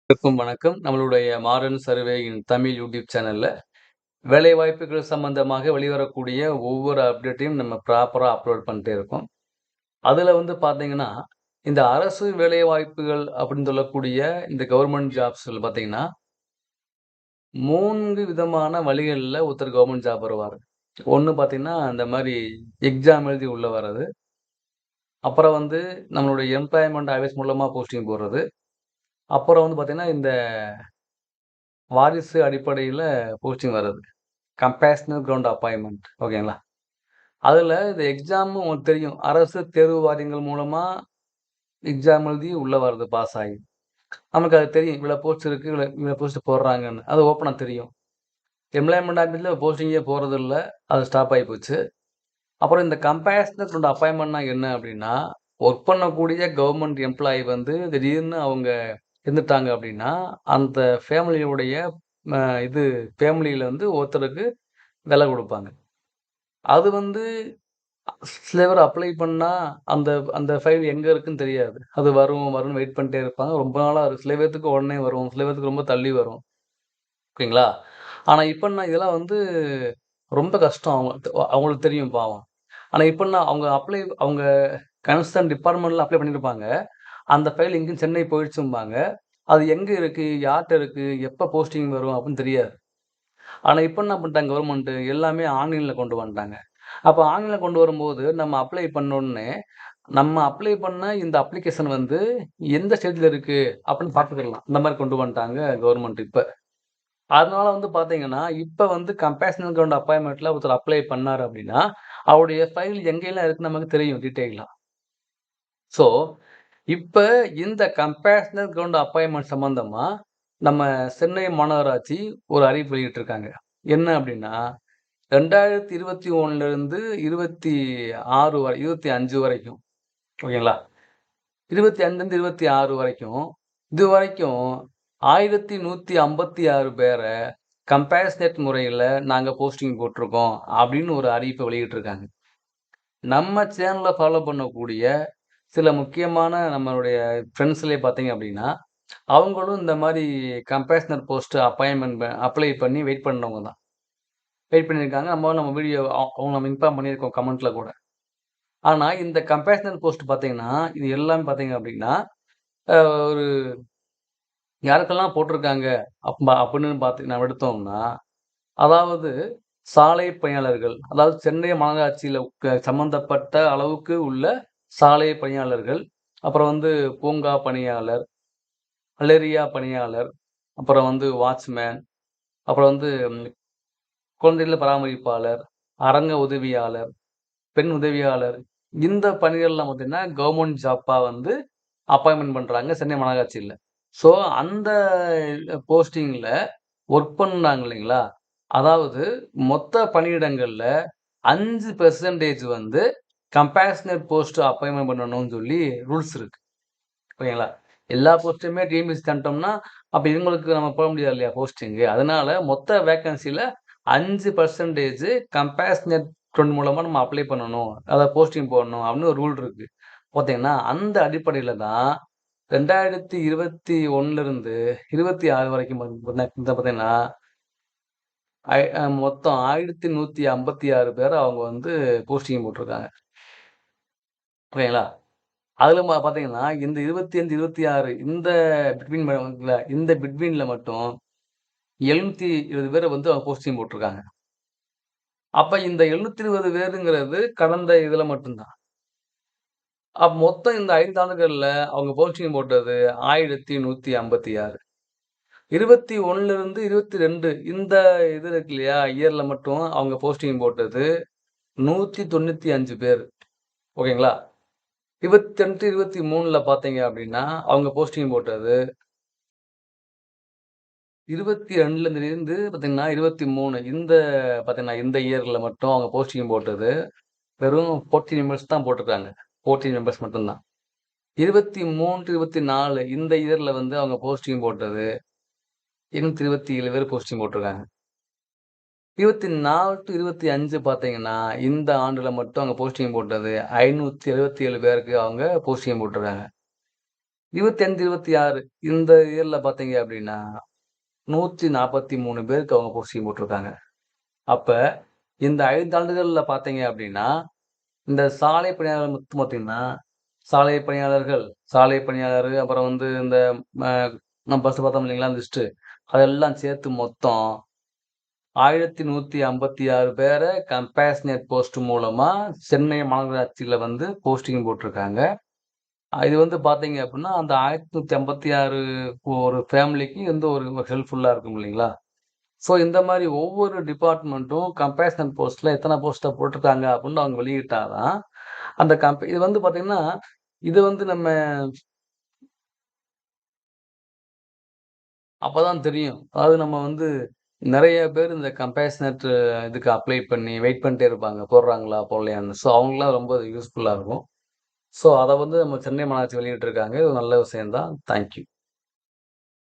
அனைவருக்கும் வணக்கம். நம்மளுடைய மாடர்ன் சர்வே இன் தமிழ் யூடியூப் சேனல்ல வேலைவாய்ப்புகள் சம்பந்தமாக வெளிவரக்கூடிய ஒவ்வொரு அப்டேட்டையும் நம்ம ப்ராப்பரா அப்லோட் பண்ணிட்டே இருக்கோம். அதுல பார்த்தீங்கன்னா, இந்த அரசு வேலைவாய்ப்புகள் அப்படின்னு சொல்லக்கூடிய இந்த கவர்ன்மென்ட் ஜாப்ஸ்ல பார்த்தீங்கன்னா, 3 விதமான வழிகள்ல ஒருத்தர் கவர்ன்மென்ட் ஜாப் வருவாரு. ஒண்ணு பார்த்தீங்கன்னா, இந்த மாரி எக்ஸாம் எழுதி உள்ள வர்றது. அப்புறம் நம்மளுடைய எம்ப்ளாய்மென்ட் ஆஃபீஸ் மூலமா போஸ்டிங் போடுறது. அப்புறம் பார்த்தீங்கன்னா, இந்த வாரிசு அடிப்படையில போஸ்டிங் வர்றது. கம்பேஷனல் கிரவுண்ட் அப்பாயின்ட்மென்ட் ஓகேங்களா? அதுல இந்த எக்ஸாம் உங்களுக்கு தெரியும். அரசு தேர்வு வாரியங்கள் மூலமா எக்ஸாம் எழுதி உள்ள வர்றது பாஸ் ஆகி. நமக்கு அது தெரியும். இவ்வளோ போஸ்ட் இருக்கு. இவ்வளோ போஸ்ட் போடுறாங்கன்னு. அது ஓப்பனா தெரியும். எம்ப்ளாய்மென்ட் ஆஃபீஸ்ல போஸ்டிங்கே போறதில்ல. அது ஸ்டாப் ஆயி போச்சு. அப்புறம் இந்த கம்பேஷனல் கிரவுண்ட் அப்பாயின்ட்மென்ட்னா என்ன அப்டின்னா, ஒர்க் பண்ணக்கூடிய கவர்ன்மென்ட் எம்ப்ளாயி திடீர்னு அவங்க இறந்துட்டாங்க அப்டின்னா, அந்த ஃபேமிலியுடைய அ இது ஃபேமிலில ஒருத்தருக்கு வேல குடுப்பாங்க. அது சில பேர் அப்ளை பண்ணா, அந்த அந்த ஃபைல் எங்க இருக்குன்னு தெரியாது. அது வரும், வரும்ன்னு வெயிட் பண்ணிட்டே இருப்பாங்க. ரொம்ப நாளா சில பேத்துக்கு உடனே வரும். சில பேத்துக்கு ரொம்ப தள்ளி வரும். ஓகேங்களா? ஆனா இப்பன்னா இதெல்லாம் ரொம்ப கஷ்டம். அவங்களுக்கு தெரியும் பாவம். ஆனா இப்பன்னா அவங்க கன்சர்ன் டிபார்ட்மெண்ட்ல அப்ளை பண்ணியிருப்பாங்க. அந்த ஃபைல் எங்கேயும் சென்னை போயிடுச்சும்பாங்க. அது எங்க இருக்கு? யார்ட்ட இருக்கு? எப்ப போஸ்டிங் வரும்? அப்டின்னு தெரியாது. ஆனா இப்ப என்ன பண்ணிட்டாங்க கவர்மெண்ட் எல்லாமே ஆன்லைன்ல கொண்டு வந்துட்டாங்க. அப்ப ஆன்லைன்ல கொண்டு வரும்போது நம்ம அப்ளை பண்ணோனே, நம்ம அப்ளை பண்ண இந்த அப்ளிகேஷன் எந்த ஸ்டேட்ல இருக்கு அப்படின்னு பார்த்துக்கலாம். இந்த மாரி கொண்டு வந்துட்டாங்க கவர்மெண்ட் இப்ப. அதனால பார்த்தீங்கன்னா, இப்ப கம்பேஷனல் கிரவுண்ட் அப்பாயின்ட்மென்ட்ல ஒருத்தர் அப்ளை பண்ணாரு அப்படின்னா, அவருடைய ஃபைல் எங்கெல்லாம் இருக்குன்னு நமக்கு தெரியும் டீட்டெயிலா. ஸோ, இப்ப இந்த கம்பேஷனல் கிரவுண்ட் அப்பாயின்ட்மென்ட் சம்பந்தமா நம்ம சென்னை மாநகராட்சி ஒரு அறிவிப்பு வெளியிட்டிருக்காங்க. என்ன அப்படின்னா 2021லிருந்து 26 வரை 25 வரைக்கும். ஓகேங்களா? 25லிருந்து 26 வரைக்கும், இதுவரைக்கும் 1156 பேர கம்பேஷனேட் முறையில நாங்க போஸ்டிங் போட்டுருக்கோம். அப்படின்னு ஒரு அறிவிப்ப வெளியிட்டிருக்காங்க. நம்ம சேனல ஃபாலோ பண்ணக்கூடிய சில முக்கியமான நம்மளுடைய ஃப்ரெண்ட்ஸ்லயே பார்த்தீங்க அப்படின்னா, அவங்களும் இந்த மாரி கம்பேஷனர் போஸ்ட் அப்பாயின்ட்மென்ட் அப்ளை பண்ணி வெயிட் பண்ணவங்க தான். வெயிட் பண்ணியிருக்காங்க. நம்ம வீடியோ அவங்கள நம்ம இன்ஃபார்ம் பண்ணியிருக்கோம் கமெண்ட்ல கூட. ஆனா, இந்த கம்பேஷனல் போஸ்ட் பார்த்தீங்கன்னா, இது எல்லாமே பார்த்தீங்க அப்டின்னா, அ ஒரு யாருக்கெல்லாம் போட்டிருக்காங்க அப்படின்னு நம்ம எடுத்தோம்னா, அதாவது சாலை பணியாளர்கள், அதாவது சென்னை மாநகராட்சியில சம்மந்தப்பட்ட அளவுக்கு உள்ள சாலை பணியாளர்கள், அப்புறம் பூங்கா பணியாளர், கலேரியா பணியாளர், அப்புறம் வாட்ச்மேன், அப்புறம் குழந்தைகள் பராமரிப்பாளர், அரங்க உதவியாளர், பெண் உதவியாளர். இந்த பணிகள்லாம் பார்த்தீங்கன்னா, கவர்ன்மென்ட் ஜாப்பா அப்பாயின்ட்மென்ட் பண்றாங்க சென்னை மாநகராட்சியில. ஸோ அந்த போஸ்டிங்ல ஒர்க் பண்ணாங்க இல்லைங்களா? அதாவது மொத்த பணியிடங்கள்ல 5% கம்பேஷனேட் போஸ்ட் அப்பாயின்ட்மென்ட் பண்ணணும்னு சொல்லி ரூல்ஸ் இருக்கு. ஓகேங்களா? எல்லா போஸ்ட்டுமே டிஎன்பிஎஸ்சி தந்துட்டோம்னா, அப்ப இவங்களுக்கு நம்ம போட முடியாது இல்லையா போஸ்டிங்கு. அதனால மொத்த வேக்கன்சில 5% கம்பேஷனேட் ஃபண்ட் மூலமா நம்ம அப்ளை பண்ணணும். அதாவது போஸ்டிங் போடணும் அப்படின்னு ஒரு ரூல் இருக்கு. பார்த்தீங்கன்னா, அந்த அடிப்படையில தான் 2021லிருந்து 26 வரைக்கும் பார்த்தீங்கன்னா, மொத்தம் 1156 பேர அவங்க போஸ்டிங் போட்டுருக்காங்க. ஓகேங்களா? அதுல பார்த்தீங்கன்னா, இந்த 25, 26 இந்த பிட்வீன்ல மட்டும் 720 பேர அவங்க போஸ்டிங் போட்டுருக்காங்க. அப்ப இந்த 720 பேருங்கிறது கடந்த இதுல மட்டும் தான். மொத்தம் இந்த 5 ஆண்டுகள்ல அவங்க போஸ்டிங் போட்டது 1156. 21லிருந்து 22 இந்த இது இருக்கு இல்லையா? இயர்ல மட்டும் அவங்க போஸ்டிங் போட்டது 195 பேரு. ஓகேங்களா? 22, 23ல பார்த்தீங்க அப்டின்னா, அவங்க போஸ்டிங் போட்டது 22ல இருந்து பார்த்தீங்கன்னா, 23 இந்த இயர்ல மட்டும் அவங்க போஸ்டிங் போட்டது வெறும் 14 மெம்பர்ஸ் தான் போட்டுருக்காங்க. 14 மெம்பர்ஸ் மட்டும் தான். 23, 24 இந்த இயர்ல அவங்க போஸ்டிங் போட்டது 227 பேர் போஸ்டிங் போட்டுருக்காங்க. 24 டூ 25 பார்த்தீங்கன்னா, இந்த ஆண்டுல மட்டும் அவங்க போஸ்டிங் போட்டது 577 பேருக்கு அவங்க போஸ்டிங் போட்டுருக்காங்க. 25, 26 இந்த இயர்ல பார்த்தீங்க அப்டின்னா, 143 பேருக்கு அவங்க போஸ்டிங் போட்டுருக்காங்க. அப்ப இந்த 5 ஆண்டுகள்ல பார்த்தீங்க அப்டின்னா, இந்த சாலை பணியாளர் மட்டும் பார்த்தீங்கன்னா, சாலை பணியாளர்கள், சாலை பணியாளர் அப்புறம் வந்து இந்த ம நம்ம ஃபர்ஸ்ட்டு பார்த்தோம் இல்லைங்களா லிஸ்ட்டு. அதெல்லாம் சேர்த்து மொத்தம் 1156 பேர கம்பேஷனேட் போஸ்ட் மூலமா சென்னை மாநகராட்சியில வந்து போஸ்டிங் போட்டுருக்காங்க. இது வந்து பார்த்தீங்க அப்டின்னா, அந்த 1156 ஒரு ஃபேமிலிக்கு வந்து ஒரு ஹெல்ப்ஃபுல்லா இருக்கும் இல்லைங்களா? ஸோ இந்த மாரி ஒவ்வொரு டிபார்ட்மெண்ட்டும் கம்பேரிசன் போஸ்ட்ல எத்தன போஸ்ட்ட போட்டுருக்காங்க அப்டின்னு அவங்க வெளியிட்டா தான், அந்த இது வந்து பார்த்தீங்கன்னா, இது வந்து நம்ம அப்பதான் தெரியும். அதாவது நம்ம வந்து நெறைய பேர் இந்த கம்பேஷனேட் இதுக்கு அப்ளை பண்ணி வெயிட் பண்ணிட்டே இருப்பாங்க. போடுறாங்களா? போடலையான்னு. ஸோ அவங்களுக்குலாம் ரொம்ப யூஸ்ஃபுல்லா இருக்கும். ஸோ அத வந்து நம்ம சென்னை மாநகராட்சி வெளியிட்டிருக்காங்க. இது ஒரு நல்ல விஷயம் தான். Thank you.